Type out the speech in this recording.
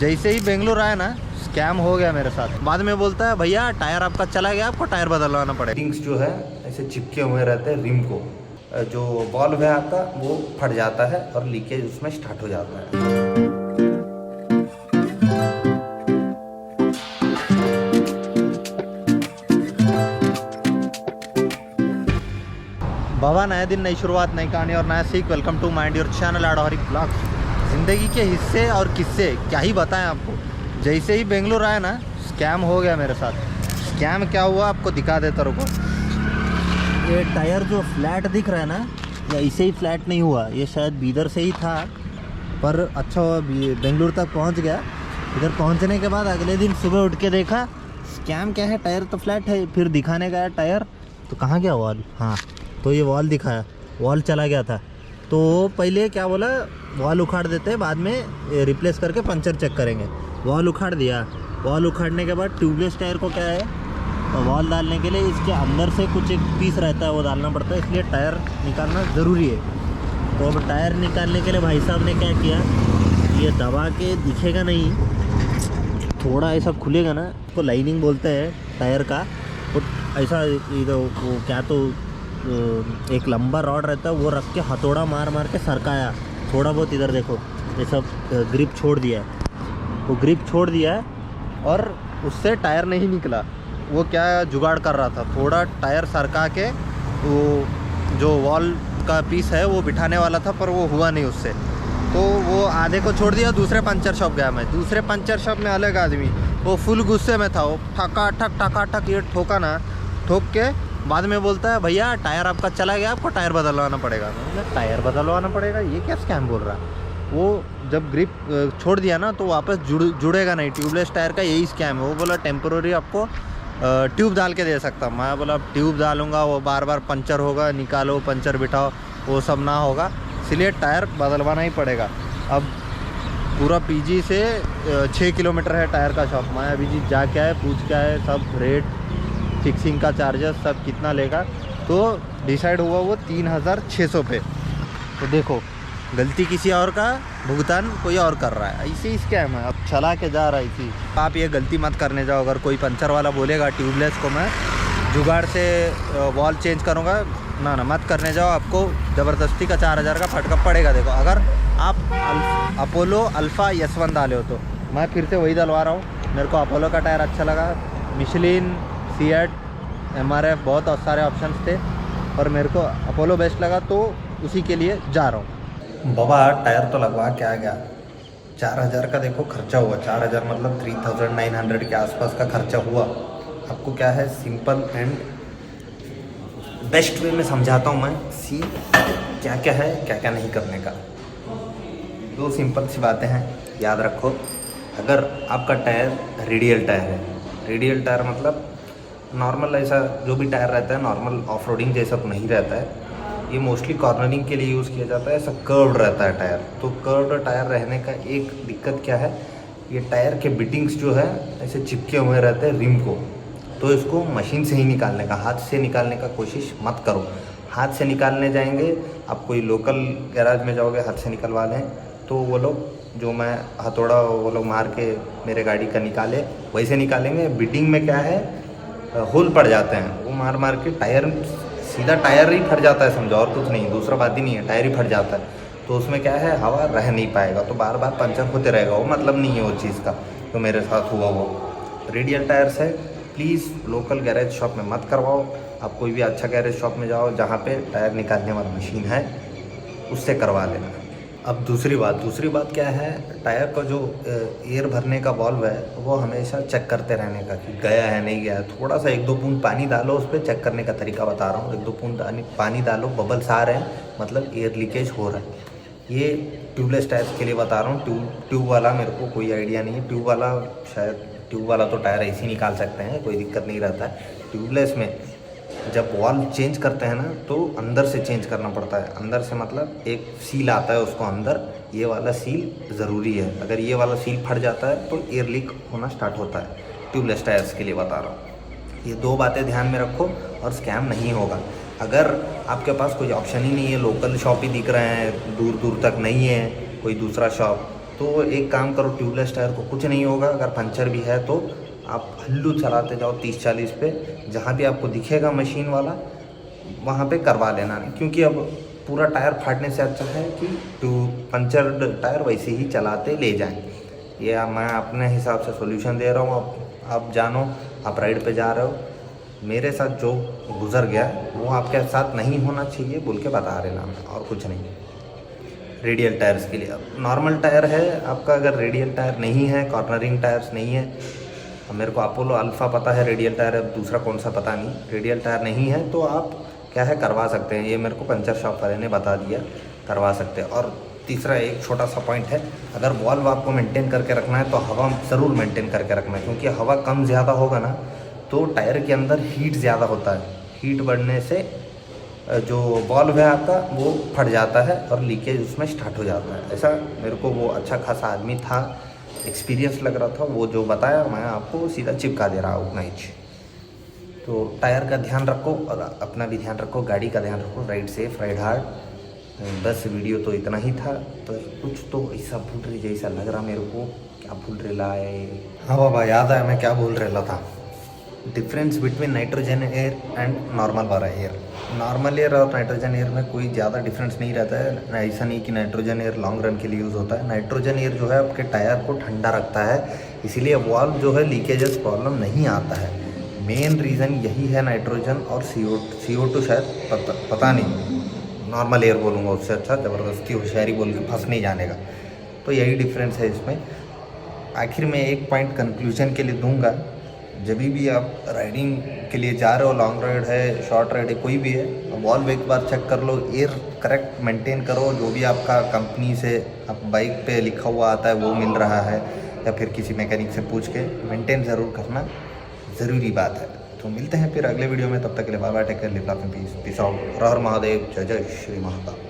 जैसे ही बेंगलुरु आया ना, स्कैम हो गया मेरे साथ। बाद में बोलता है भैया टायर आपका चला गया, आपको टायर बदलवाना पड़ेगा। फिटिंग्स जो है ऐसे चिपके हुए रहते हैं रिम को, जो वॉल्व है आपका वो फट जाता है और लीकेज उसमें स्टार्ट हो जाता है। बाबा, नया दिन, नई शुरुआत, नई कहानी और नया सीख। Welcome to mind your channel आडोहरिक ब्लॉग्स। ज़िंदगी के हिस्से और किस्से क्या ही बताएं आपको। जैसे ही बेंगलुरु आया ना, स्कैम हो गया मेरे साथ। स्कैम क्या हुआ आपको दिखा देता रुको। ये टायर जो फ्लैट दिख रहा है ना, या इसे ही फ्लैट नहीं हुआ, ये शायद बीदर से ही था, पर अच्छा हुआ बेंगलुरु तक पहुंच गया। इधर पहुंचने के बाद अगले दिन सुबह उठ के देखा स्कैम क्या है, टायर तो फ्लैट है। फिर दिखाने गया टायर, तो कहाँ गया वॉल। हाँ, तो ये वॉल दिखाया, वॉल चला गया था। तो पहले क्या बोला, वॉल उखाड़ देते हैं, बाद में रिप्लेस करके पंचर चेक करेंगे। वॉल उखाड़ दिया। वॉल उखाड़ने के बाद ट्यूबलेस टायर को क्या है, तो वॉल डालने के लिए इसके अंदर से कुछ एक पीस रहता है, वो डालना पड़ता है, इसलिए टायर निकालना ज़रूरी है। तो अब टायर निकालने के लिए भाई साहब ने क्या किया, ये दबा के दिखेगा नहीं, थोड़ा ऐसा खुलेगा ना, तो लाइनिंग बोलते हैं टायर का, वो ऐसा इधर वो क्या तो एक लंबा रॉड रहता है, वो रख के हथौड़ा मार मार के सरकाया थोड़ा बहुत। इधर देखो, ये सब ग्रिप छोड़ दिया है, वो ग्रिप छोड़ दिया है और उससे टायर नहीं निकला। वो क्या जुगाड़ कर रहा था, थोड़ा टायर सरका के वो जो वॉल का पीस है वो बिठाने वाला था, पर वो हुआ नहीं उससे। तो वो आधे को छोड़ दिया, दूसरे पंचर शॉप गया मैं। दूसरे पंचर शॉप में अलग आदमी, वो फुल गुस्से में था, वो ठका ठक ये ठोका ना, ठोक के बाद में बोलता है भैया टायर आपका चला गया, आपको टायर बदलवाना पड़ेगा। मतलब टायर बदलवाना पड़ेगा, ये क्या स्कैम बोल रहा है। वो जब ग्रिप छोड़ दिया ना, तो वापस जुड़ेगा नहीं। ट्यूबलेस टायर का यही स्कैम है। वो बोला टेम्पोररी आपको ट्यूब डाल के दे सकता। मैं बोला ट्यूब डालूंगा, वो बार बार पंचर होगा, निकालो पंचर बिठाओ, वो सब ना होगा, इसलिए टायर बदलवाना ही पड़ेगा। अब पूरा पीजी से 6 किलोमीटर है टायर का शॉप। मैं अभी जी जाके आए, पूछ के आए सब रेट, फिक्सिंग का चार्जेस सब कितना लेगा, तो डिसाइड हुआ वो 3600 पे। तो देखो, गलती किसी और का, भुगतान कोई और कर रहा है। ऐसे ही स्कैम है। अब चला के जा रहा है इसी। आप ये गलती मत करने जाओ। अगर कोई पंचर वाला बोलेगा ट्यूबलेस को मैं जुगाड़ से वॉल चेंज करूँगा, ना मत करने जाओ। आपको ज़बरदस्ती का 4000 का फटका पड़ेगा। देखो, अगर आप अपोलो अल्फ़ा S1 डाले हो, तो मैं फिर से वही डलवा रहा हूँ। मेरे को अपोलो का टायर अच्छा लगा, मिशलिन, सीएट, MRF, बहुत सारे ऑप्शंस थे, पर मेरे को अपोलो बेस्ट लगा, तो उसी के लिए जा रहा हूँ। बाबा टायर तो लगवा के आ गया, 4000 का देखो खर्चा हुआ। 4000 मतलब 3900 के आसपास का खर्चा हुआ। आपको क्या है, सिंपल एंड बेस्ट वे में समझाता हूँ मैं। सी क्या क्या है, क्या क्या नहीं करने का। दो सिंपल सी बातें हैं, याद रखो। अगर आपका टायर रेडियल टायर है, रेडियल टायर मतलब नॉर्मल ऐसा जो भी टायर रहता है, नॉर्मल ऑफ रोडिंग जैसा तो नहीं रहता है। ये मोस्टली कॉर्नरिंग के लिए यूज़ किया जाता है। ऐसा कर्व्ड रहता है टायर। तो कर्व्ड टायर रहने का एक दिक्कत क्या है, ये टायर के बिटिंग्स जो है ऐसे चिपके हुए रहते हैं रिम को। तो इसको मशीन से ही निकालने का, हाथ से निकालने का कोशिश मत करो। हाथ से निकालने जाएंगे, आप कोई लोकल गैराज में जाओगे, हाथ से निकलवा लें, तो वो लोग जो मैं हथौड़ा वो लोग मार के मेरे गाड़ी का निकाले, वैसे निकालेंगे। बिटिंग में क्या है, होल पड़ जाते हैं, वो मार मार के टायर, सीधा टायर ही फट जाता है, समझो, और कुछ नहीं, दूसरा बात ही नहीं है, टायर ही फट जाता है। तो उसमें क्या है, हवा रह नहीं पाएगा, तो बार बार पंचर होते रहेगा, वो मतलब नहीं है वो चीज़ का। तो मेरे साथ हुआ वो। रेडियल टायर्स है, प्लीज़ लोकल गैरेज शॉप में मत करवाओ। आप कोई भी अच्छा गैरेज शॉप में जाओ जहाँ पे टायर निकालने वाला मशीन है, उससे करवा लेना। अब दूसरी बात क्या है, टायर का जो एयर भरने का वाल्व है, वो हमेशा चेक करते रहने का कि गया है नहीं गया है। थोड़ा सा 1-2 बूंद पानी डालो उस पर, चेक करने का तरीका बता रहा हूँ। 1-2 बूंद पानी डालो, बबल्स आ रहे हैं, मतलब एयर लीकेज हो रहा है। ये ट्यूबलेस टायर्स के लिए बता रहा हूँ। ट्यूब वाला मेरे को कोई आइडिया नहीं है। ट्यूब वाला तो टायर ऐसे ही निकाल सकते हैं, कोई दिक्कत नहीं रहता है। ट्यूबलेस में जब वॉल्व चेंज करते हैं ना, तो अंदर से चेंज करना पड़ता है। अंदर से मतलब एक सील आता है उसको अंदर, ये वाला सील ज़रूरी है। अगर ये वाला सील फट जाता है तो एयर लीक होना स्टार्ट होता है। ट्यूबलेस टायर्स के लिए बता रहा हूँ। ये 2 बातें ध्यान में रखो और स्कैम नहीं होगा। अगर आपके पास कोई ऑप्शन ही नहीं है, लोकल शॉप ही दिख रहे हैं, दूर दूर तक नहीं है कोई दूसरा शॉप, तो एक काम करो, ट्यूबलेस टायर को कुछ नहीं होगा। अगर पंचर भी है तो आप हल्लू चलाते जाओ 30-40 पे, जहाँ भी आपको दिखेगा मशीन वाला वहाँ पे करवा लेना। क्योंकि अब पूरा टायर फाटने से अच्छा है कि पंचर्ड टायर वैसे ही चलाते ले जाएं। ये मैं अपने हिसाब से सॉल्यूशन दे रहा हूँ, आप जानो, आप राइड पे जा रहे हो, मेरे साथ जो गुजर गया वो आपके साथ नहीं होना चाहिए बोल के बता रहे ना मैं, और कुछ नहीं। रेडियल टायर्स के लिए अब नॉर्मल टायर है आपका, अगर रेडियल टायर नहीं है, कॉर्नरिंग टायर्स नहीं है, अब मेरे को अपोलो अल्फ़ा पता है रेडियल टायर है, दूसरा कौन सा पता नहीं, रेडियल टायर नहीं है तो आप क्या है करवा सकते हैं। ये मेरे को पंचर शॉप वाले ने बता दिया, करवा सकते हैं। और तीसरा एक छोटा सा पॉइंट है, अगर वॉल्व आपको मेंटेन करके रखना है तो हवा ज़रूर मेंटेन करके रखना है, क्योंकि हवा कम ज़्यादा होगा ना तो टायर के अंदर हीट ज़्यादा होता है। हीट बढ़ने से जो वॉल्व है आपका वो फट जाता है और लीकेज उसमें स्टार्ट हो जाता है। ऐसा मेरे को वो अच्छा खासा आदमी था, एक्सपीरियंस लग रहा था, वो जो बताया मैं आपको सीधा चिपका दे रहा हूँ उतना ही। तो टायर का ध्यान रखो और अपना भी ध्यान रखो, गाड़ी का ध्यान रखो, राइड सेफ, राइड हार्ड। बस वीडियो तो इतना ही था, पर कुछ तो ऐसा भूल रही जैसा लग रहा मेरे को, क्या भूल रहा है। हाँ बाबा याद है मैं क्या भूल रहा था, difference between nitrogen air and normal वाला एयर। नॉर्मल एयर और नाइट्रोजन एयर में कोई ज़्यादा डिफरेंस नहीं रहता है। ऐसा नहीं कि नाइट्रोजन एयर लॉन्ग रन के लिए यूज़ होता है। नाइट्रोजन एयर जो है आपके टायर को ठंडा रखता है, इसीलिए वॉल्व जो है लीकेजेस प्रॉब्लम नहीं आता है। मेन रीज़न यही है नाइट्रोजन और CO2 शायद पता नहीं, नॉर्मल एयर बोलूँगा उससे अच्छा, ज़बरदस्ती होशियारी बोल के फंस नहीं जाने का। तो यही डिफरेंस है इसमें। आखिर में एक पॉइंट कंक्लूजन के लिए दूंगा, जब भी आप राइडिंग के लिए जा रहे हो, लॉन्ग राइड है, शॉर्ट राइड है, कोई भी है, वॉल्व एक बार चेक कर लो, एयर करेक्ट मेंटेन करो। जो भी आपका कंपनी से आप बाइक पे लिखा हुआ आता है वो मिल रहा है, या फिर किसी मैकेनिक से पूछ के मेंटेन ज़रूर करना ज़रूरी बात है। तो मिलते हैं फिर अगले वीडियो में, तब तक के लिए bye bye, take care, live life in peace, peace out, Har Har Mahadev, जय जय श्री महाकाल।